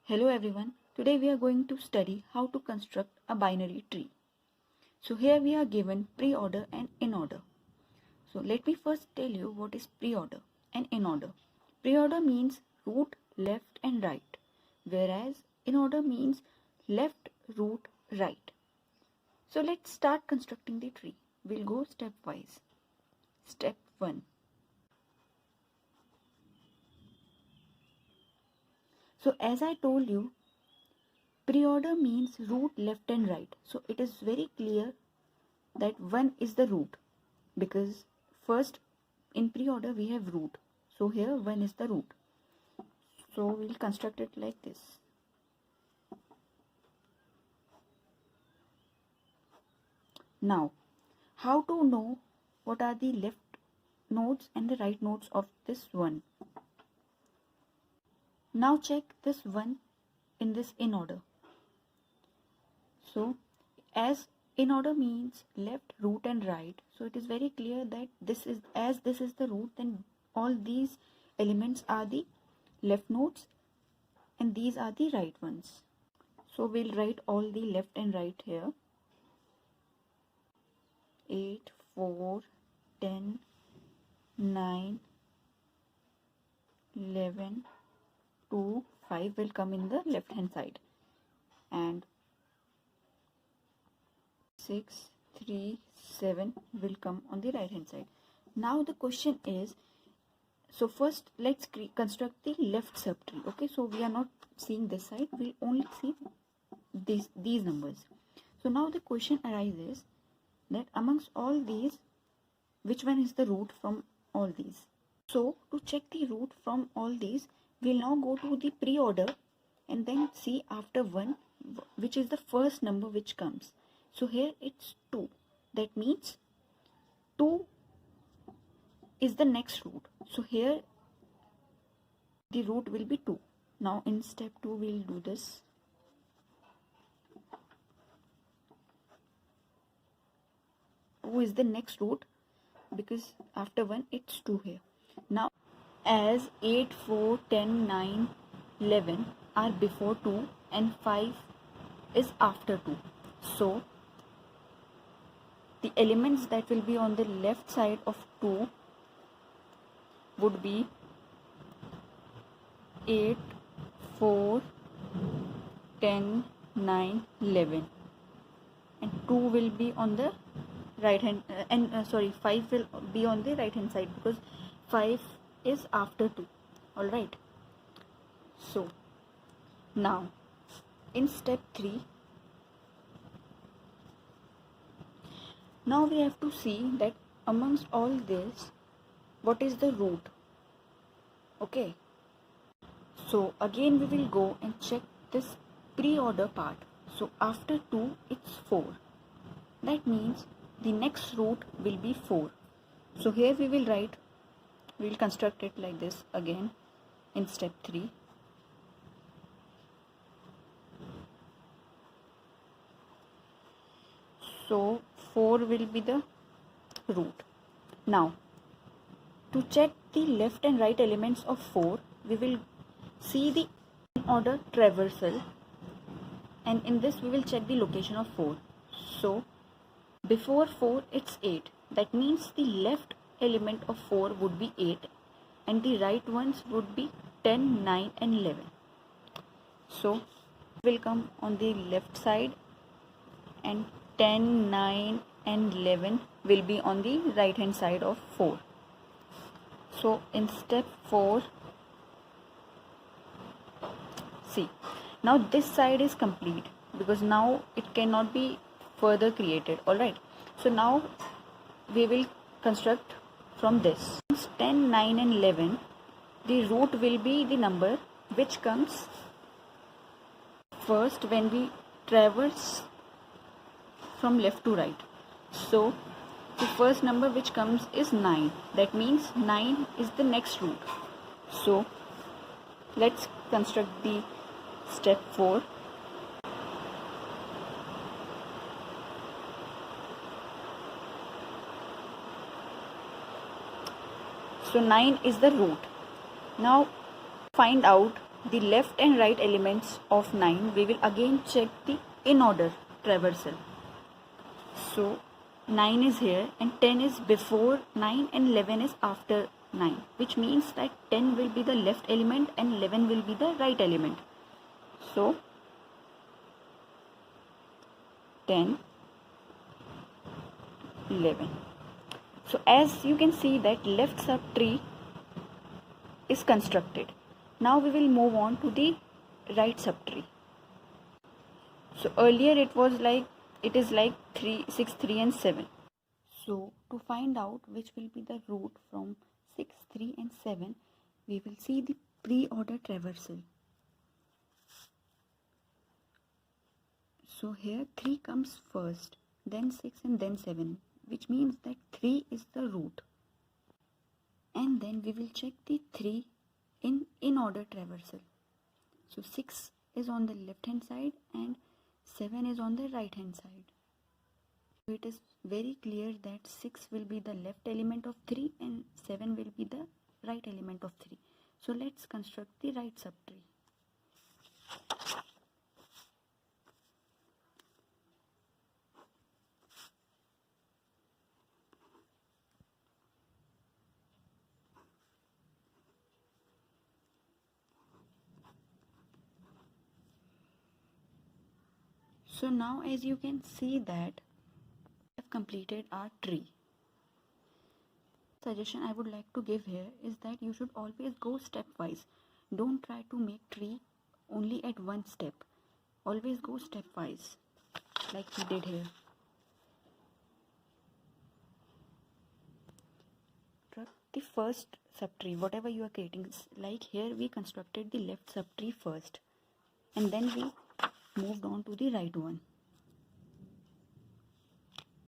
Hello everyone, today we are going to study how to construct a binary tree. So here we are given pre-order and in-order. So let me first tell you what is pre-order and in-order. Pre-order means root, left and right, whereas in-order means left, root, right. So let's start constructing the tree. We'll go stepwise. Step 1. So as I told you, pre-order means root, left and right. So it is very clear that 1 is the root, because first in pre-order we have root. So here 1 is the root. So we'll construct it like this. Now, how to know what are the left nodes and the right nodes of this 1? Now check this 1 in this in order. So as in order means left, root and right, so it is very clear that this is the root, then all these elements are the left nodes and these are the right ones. So we'll write all the left and right here. 8, 4, 10, 9, 11, 2, 5 will come in the left hand side, and 6, 3, 7 will come on the right hand side. Now the question is, so first let's construct the left subtree. Okay, so we are not seeing this side, we only see these numbers. So now the question arises that amongst all these, which one is the root from all these? So to check the root from all these, we'll now go to the pre-order and then see after 1 which is the first number which comes. So here it's 2. That means 2 is the next root. So here the root will be 2. Now in step 2 we'll do this. Two is the next root because after 1 it's 2 here. Now as 8, 4, 10, 9, 11 are before 2 and 5 is after 2. So the elements that will be on the left side of 2 would be 8, 4, 10, 9, 11, and 2 will be on the right hand 5 will be on the right hand side because 5 is after 2. All right, so now in step 3, now we have to see that amongst all this, what is the root? Okay, so again we will go and check this pre-order part. So after 2 it's 4. That means the next root will be 4. So here we will construct it like this again in step 3. So 4 will be the root. Now to check the left and right elements of 4, we will see the order traversal, and in this we will check the location of 4. So before 4 it's 8. That means the left element of 4 would be 8 and the right ones would be 10, 9 and 11. So it will come on the left side and 10, 9 and 11 will be on the right hand side of 4. So in step 4, see, now this side is complete because now it cannot be further created. All right, so now we will construct from this. 10, 9 and 11, the root will be the number which comes first when we traverse from left to right. So the first number which comes is 9. That means 9 is the next root. So let's construct the step 4. So 9 is the root. Now find out the left and right elements of 9, we will again check the in order traversal. So 9 is here and 10 is before 9 and 11 is after 9, which means that 10 will be the left element and 11 will be the right element. So 10, 11. So as you can see that left subtree is constructed. Now we will move on to the right subtree. So earlier it is like 3, 6, 3 and 7. So to find out which will be the root from 6, 3 and 7, we will see the pre-order traversal. So here 3 comes first, then 6 and then 7, which means that 3 is the root. And then we will check the 3 in order traversal. So 6 is on the left hand side and 7 is on the right hand side. So it is very clear that 6 will be the left element of 3 and 7 will be the right element of 3. So let's construct the right subtree. So now as you can see that we have completed our tree. Suggestion I would like to give here is that you should always go stepwise. Don't try to make tree only at one step. Always go stepwise like we did here. The first subtree, whatever you are creating, like here we constructed the left subtree first and then we moved on to the right one.